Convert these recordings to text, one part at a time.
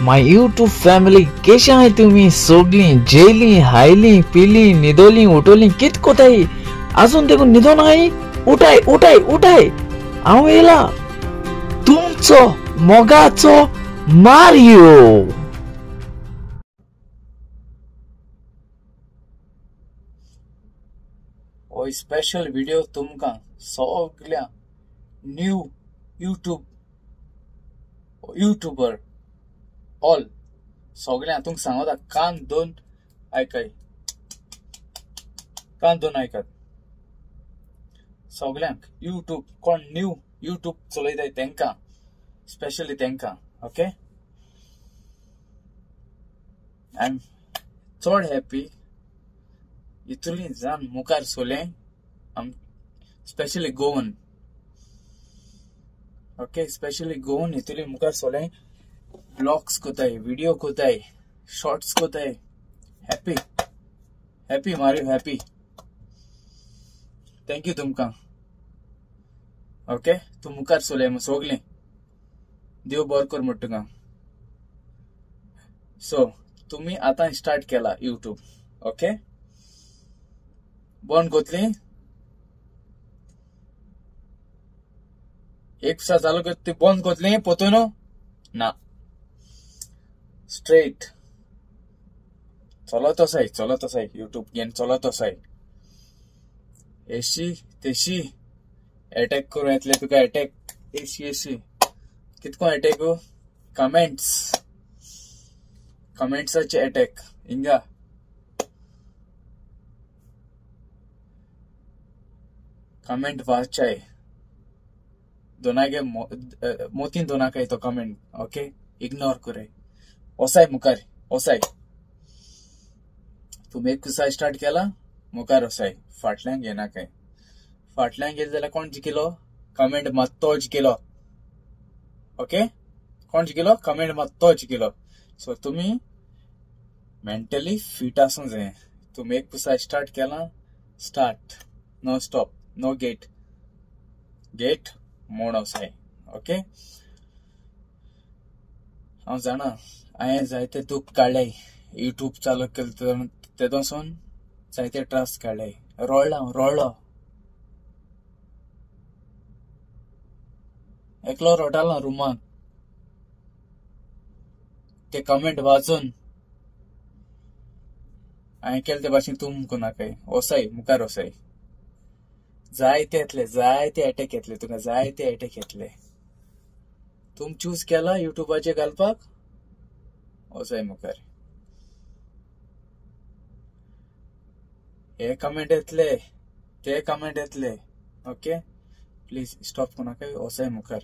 my YouTube family कशा आहे तुम्ही सगळी जेली हायली पिली निदोली उठवली कित कोताई अजून देखून निदो नाही उठाय उठाय उठाय हांव येला तुमचो मोगाचो मारियो ओ स्पेशल व्हिडिओ तुमका सगळ्या न्यू यूट्यूबर ऑल सगळ्या तुमक सांगता कान दोन ऐकत सगळ्यांक यूट्यूब कोण न्यू यूट्यूब चलयताय तेंका स्पेशली तेंका ओके आय एम चड हॅपी इतुली जाण मुखार सोले specially Goan okay specially Goan इतुली मुखार सोले ब्लॉग्स कोताय वीडियो कोताय शॉर्ट्स कोताय happy happy Mario happy thank you तुमका ओके तू मुखार सोले सोगले देव बर कर म्हणटा सो तुम्ही आता स्टार्ट केला यूट्यूब ओके बंद कोतली एक सा चालू कर ती बंद कोतली पोतून ना स्ट्रेट चलत आसाय यूट्यूब गेन चलत आसाय एशी तेशी अटॅक करून येतले तुका अटॅक एशी कितको अटॅक कमेंट्साचे अटॅक हिंगा कमेंट वाचाय दोनागे मोतीन दोनाकाय तो कमेंट ओके इग्नोर करे ओसाय मुखार ओसाय तुम्ही एक कुसा स्टार्ट केला मुखार ओसाय फाटल्यान घेना काय फाटल्यान गेले जाल्यार कोण जिखलो कमेंट मात तो जिखलो ओके कोण जिखलो कमेंट मात तो जिखलो सो तुम्ही मेंटली फिट आसूं जाय तुम्ही एक कुसा स्टार्ट केला स्टार्ट नो स्टॉप नो गेट मोड ओसाय ओके हांव जाणा हांवें जायते दुख काडले यूट्यूब चालू केलें तेदोसून जायते त्रास काडले रोळलो एकलो रोटालो रुमाक ते कमेंट वाचून हांवें केले ते भाशेन तूं मुकू नाकाय ओसाय मुखार ओसाय जायते अटॅक येतले तुका जायते अटॅक येतले तुम चूज केला यूट्यूबाचेर घालपाक ओसाय मुखार हे कमेंट येतले ते कमेंट येतले ओके प्लीज स्टॉप करू नाका ओसाय मुखार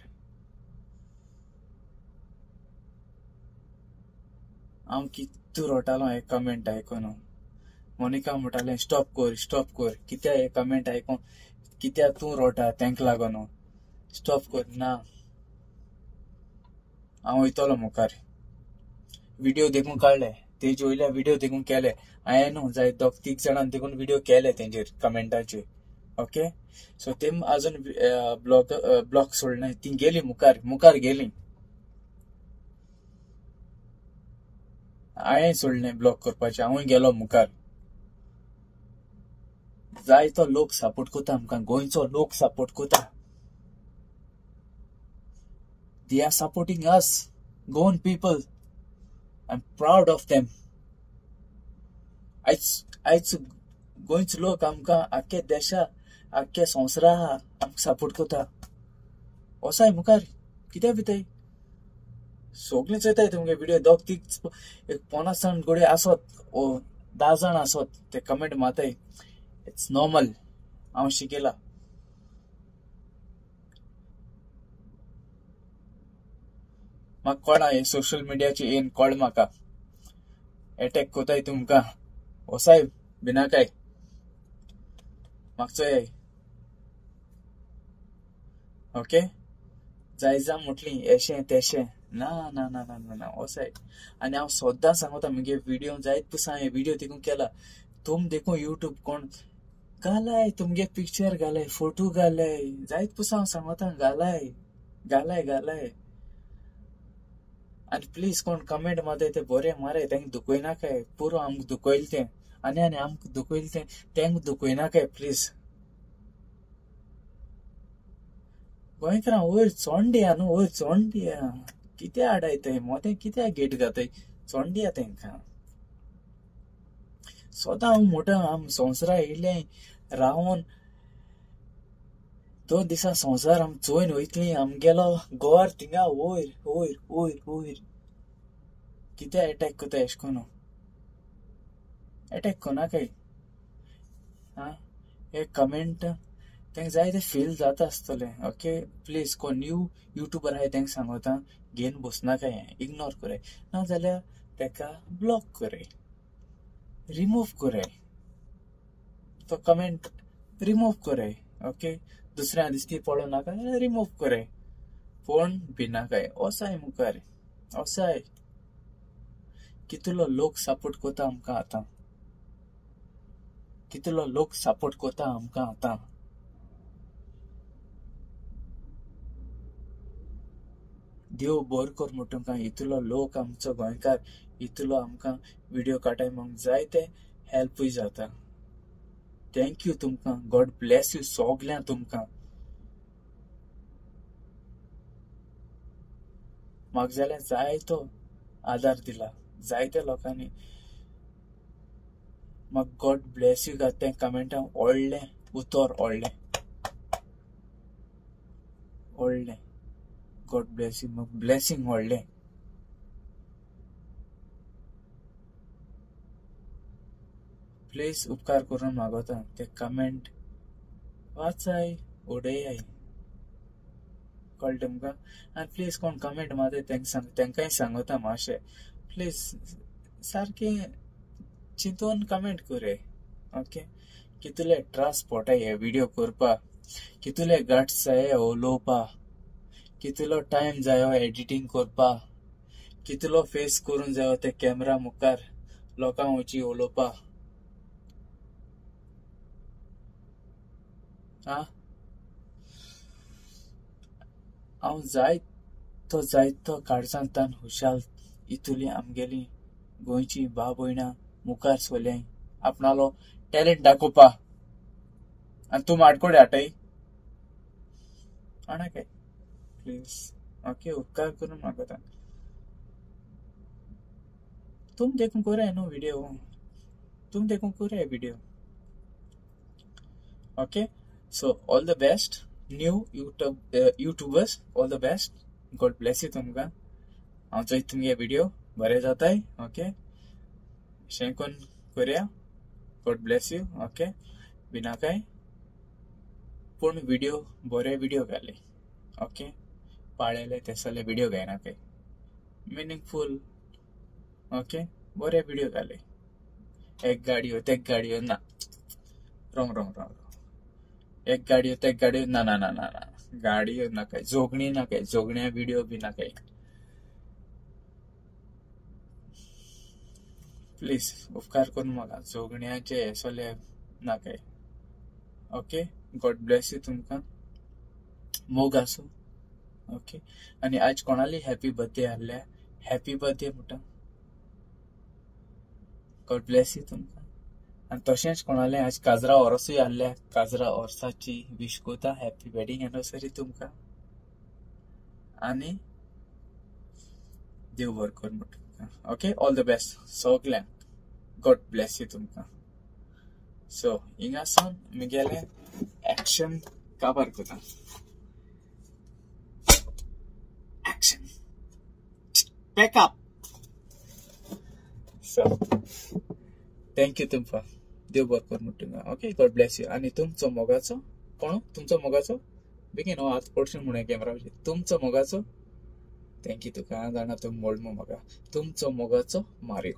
हांव कितू रोटालो हे कमेंट आयकून मोनिका म्हणटाले स्टॉप कर कित्या हे कमेंट आयकून कित्या तू रोटा तेंका लागून स्टॉप कर ना हांव वयतलो मुखार व्हिडिओ देखून काडले तेजे वयल्या व्हिडिओ देखून केले हांवें न्हू जाय दोग तीग जाणां देखून व्हिडिओ केले तेंचेर कमेंटाचेर ओके सो ते अजून ब्लॉग सोडले ती गेली मुखार गेली हांवें सोडले ब्लॉग करपाचें हांवूय गेलो मुखार जाय तो लोक सपोर्ट कोता आमकां गोंयचो लोक सपोर्ट कोता they are supporting us Goan people I am proud of them आयज गोंयचो लोक आमकां आख्या देशा आख्या संवसारा आमकां सपोर्ट कोता ओसाय मुखार कित्या भिताय सगळीं चोयताय तुमगे व्हिडिओ दोग तीग 50 जाण गोडे आसत ओ 10 जाण आसत ते कमेंट माताय इट्स नॉर्मल हांव शिकयला म्हाका कळना हे सोशल मिडियाचे येन कळ म्हाका अटॅक कोताय तुमकां ओसाय बिनाकाय म्हाका चोय ओके जाय जा म्हटली एशें तेशें ना ना ना ना ना ओसाय आनी हांव सोद्दां सांगता मगे व्हिडिओ जायत पयस हांवें व्हिडिओ देखून केला तुम देखून यूट्यूब कोण घालाय तुमगे पिक्चर घालाय फोटो घालाय जायत पयस हांव सांगता घालाय आणि प्लीज कोण कमेंट मध्ये ते बरे मारे तेंक दुखयना काय पुरो आमक दुखयल ते आनी आमक दुखयल ते तेंक दुखयना काय प्लीज गोंयकारां वयर चोंडिया न्हू वयर चोंडिया कित्या आडायताय मोते कित्या गेट घाताय चोंडिया तेंकां सोदां हांव मोठा आम संवसारा येयले रावन 2 दिसा संवसार आम चोयन वयतली आमगेलो गोर थिंगा वयर वयर वयर वयर कित्या अटॅक कोता एश कोन अटॅक कोना काय हे कमेंट तेंक जाय ते फील जाता आसतले ओके प्लीज कोण न्यू युट्यूबर आहाय तेंक सांगता घेवन बसना काय इग्नोर करे नाजाल्यार तेका ब्लॉक करे रिमूव करे तो कमेंट रिमूव करे ओके दुसऱ्या दिसती पळोव नाका रिमूव करे फोन भिना काय ओसाय मुखार ओसाय कितलो लोक सपोर्ट कोता आमकां आतां कितलो लोक सपोर्ट कोता आमकां आतां देव बोर कर म्हूण तुमकां इतलो लोक आमचो गोंयकार इतलो आमकां व्हिडिओ काटाय मग जाय ते हेल्पूय जाता थँक्यू तुमकां गॉड ब्लेस यू सगळ्यां तुमकां म्हाका जाल्यार जायतो आदार दिला जायत्या लोकांनी म्हाका गॉड ब्लेस यू घात तें कमेंटां व्हडलें उतर व्हडलें गॉड ब्लेस यू म्हाका ब्लेसिंग व्हडलें प्लीज उपकार करून मागोता ते कमेंट वाचाय उडयाय कळ्ळें तुमकां आनी प्लीज कोण कमेंट मारताय तेंकांय सांगता मातशें प्लीज सारकें चिंतून कमेंट करे ओके कितले त्रास पडटाय हे व्हिडिओ करपाक कितले गट्स जाय उलोवपाक कितलो टायम जायो एडिटींग करपाक कितलो फेस करून जायो ते कॅमेरा मुखार लोकां वयची उलोवपाक हांव जायतो काडसांतान हुशाल इतुली आमगेली गोंयची भाव भयणां मुखार सोल्याय आपणालो टॅलेंट दाखोवपा आनी तूं माडकोडे हाटय आणा काय प्लीज ओके उपकार करून मागता तुम देखून कोराय न्हू video okay so all the best new YouTubers all the best God bless you तुमकां हांव चोयत तुमगे व्हिडिओ बरें जाताय ओके अशें कोन्न करया गॉड ब्लेस यू ओके भिनाकाय पूण व्हिडिओ बरे व्हिडिओ घाले ओके पाळेले तेसले व्हिडिओ घायना काय मिनिंगफूल ओके बरे व्हिडिओ घाले एक गाडयो ना रॉंग एक गाडयो ना गाडयो नाकाय जोगणी नाकाय जोगण्या व्हिडिओ बी नाकाय प्लीज उपकार करून म्हाका जोगण्याचे सोले नाकाय ओके गॉड ब्लेस यू तुमकां मोग आसूं ओके आनी आज कोणाली हॅपी बर्थडे आहल्या हॅपी बर्थडे म्हणटा गॉड ब्लेस यू तुमकां आनी तशेंच कोणालें आज काजरा ओर्सूय आहल्या काजरा ओर्साची विश कोता हॅपी वेडिंग एनिवर्सरी तुमकां आनी देव बरें कर म्हणटा तुमकां ओके ऑल द बेस्ट सगल्यांक गॉड ब्लेस यू तुमकां सो हिंगासून मुगेलें एक्शन काबार कोता action pack up so thank you तुमकां देव बरें कर म्हणटा ओके गॉड ब्लेस यू आनी तुमचो मोगाचो कोण तुमचो मोगाचो बेगीन हो हात पडशीं म्हणून कॅमेरा तुमचो मोगाचो थँक्यू तुका जाणा तूं मोड म्हाका तुमचो मोगाचो मारियो